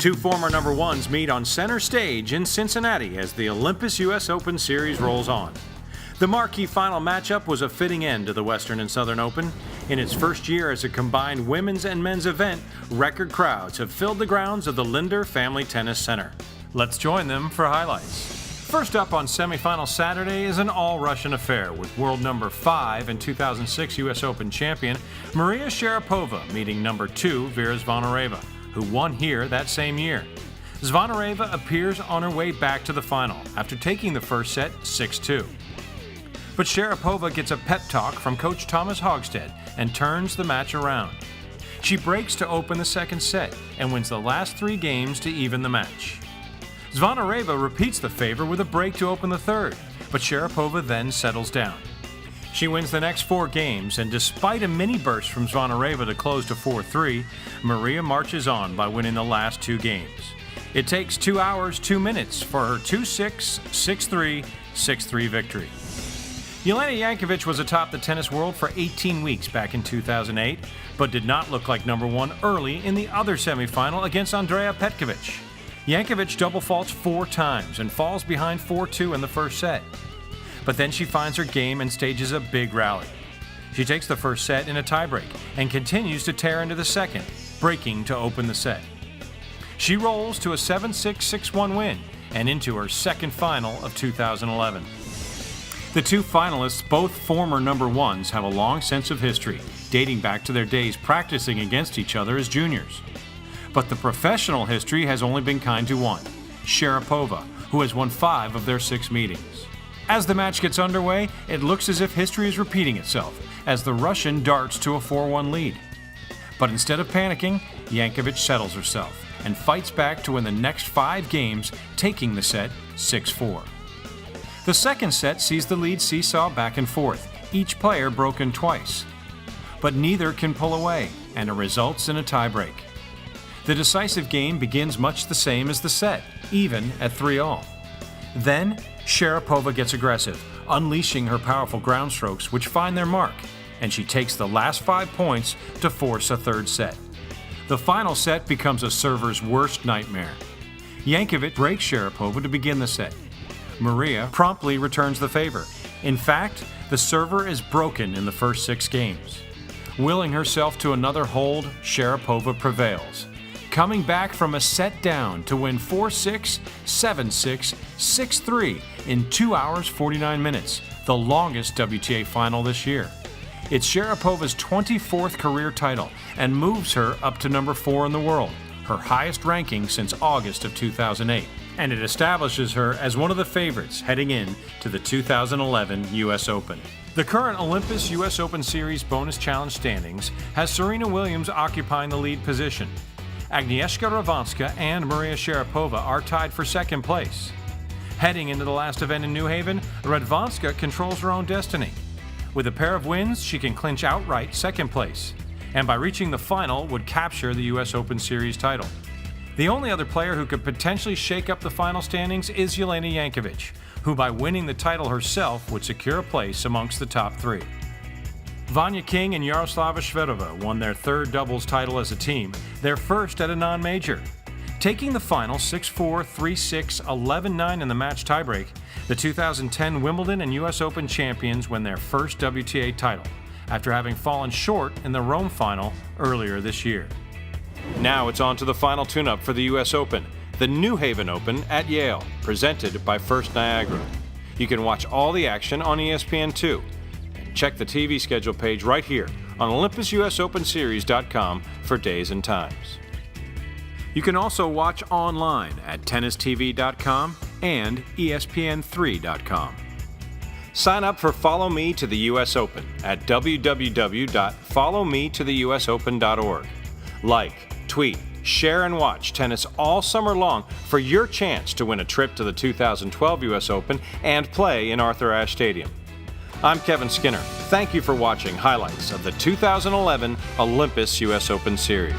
Two former number ones meet on center stage in Cincinnati as the Olympus US Open Series rolls on. The marquee final matchup was a fitting end to the Western and Southern Open. In its first year as a combined women's and men's event, record crowds have filled the grounds of the Linder Family Tennis Center. Let's join them for highlights. First up on semifinal Saturday is an all-Russian affair with world number 5 and 2006 US Open champion Maria Sharapova meeting number 2 Vera Zvonareva, who won here that same year. Zvonareva appears on her way back to the final after taking the first set 6-2. But Sharapova gets a pep talk from coach Thomas Hogstead and turns the match around. She breaks to open the second set and wins the last 3 games to even the match. Zvonareva repeats the favor with a break to open the third, but Sharapova then settles down. She wins the next 4 games, and despite a mini burst from Zvonareva to close to 4-3, Maria marches on by winning the last 2 games. It takes 2 hours, 2 minutes for her 2-6, 6-3, 6-3 victory. Jelena Jankovic was atop the tennis world for 18 weeks back in 2008, but did not look like number 1 early in the other semifinal against Andrea Petkovic. Jankovic double faults 4 times and falls behind 4-2 in the first set. But then she finds her game and stages a big rally. She takes the first set in a tiebreak and continues to tear into the second, breaking to open the set. She rolls to a 7-6, 6-1 win and into her second final of 2011. The 2 finalists, both former number 1s, have a long sense of history, dating back to their days practicing against each other as juniors. But the professional history has only been kind to one, Sharapova, who has won 5 of their 6 meetings. As the match gets underway, it looks as if history is repeating itself, as the Russian darts to a 4-1 lead. But instead of panicking, Jankovic settles herself and fights back to win the next 5 games, taking the set 6-4. The second set sees the lead seesaw back and forth, each player broken twice. But neither can pull away, and it results in a tiebreak. The decisive game begins much the same as the set, even at 3-all. Then, Sharapova gets aggressive, unleashing her powerful ground strokes, which find their mark, and she takes the last 5 points to force a third set. The final set becomes a server's worst nightmare. Jankovic breaks Sharapova to begin the set. Maria promptly returns the favor. In fact, the server is broken in the first 6 games. Willing herself to another hold, Sharapova prevails, coming back from a set down to win 4-6, 7-6, 6-3 in 2 hours 49 minutes, the longest WTA final this year. It's Sharapova's 24th career title and moves her up to number 4 in the world, her highest ranking since August of 2008, and it establishes her as one of the favorites heading in to the 2011 US Open. The current Olympus US Open Series bonus challenge standings has Serena Williams occupying the lead position. Agnieszka Radwanska and Maria Sharapova are tied for second place. Heading into the last event in New Haven, Radwanska controls her own destiny. With a pair of wins, she can clinch outright second place, and by reaching the final would capture the US Open Series title. The only other player who could potentially shake up the final standings is Jelena Jankovic, who by winning the title herself would secure a place amongst the top 3. Vanya King and Yaroslava Shvedova won their 3rd doubles title as a team, their first at a non-major. Taking the final 6-4, 3-6, 11-9 in the match tiebreak, the 2010 Wimbledon and US Open champions win their first WTA title, after having fallen short in the Rome final earlier this year. Now it's on to the final tune-up for the US Open, the New Haven Open at Yale, presented by First Niagara. You can watch all the action on ESPN2. Check the TV schedule page right here on OlympusUSOpenSeries.com for days and times. You can also watch online at TennisTV.com and ESPN3.com. Sign up for Follow Me to the US Open at www.followmetotheusopen.org. Like, tweet, share, and watch tennis all summer long for your chance to win a trip to the 2012 US Open and play in Arthur Ashe Stadium. I'm Kevin Skinner. Thank you for watching highlights of the 2011 Olympus US Open Series.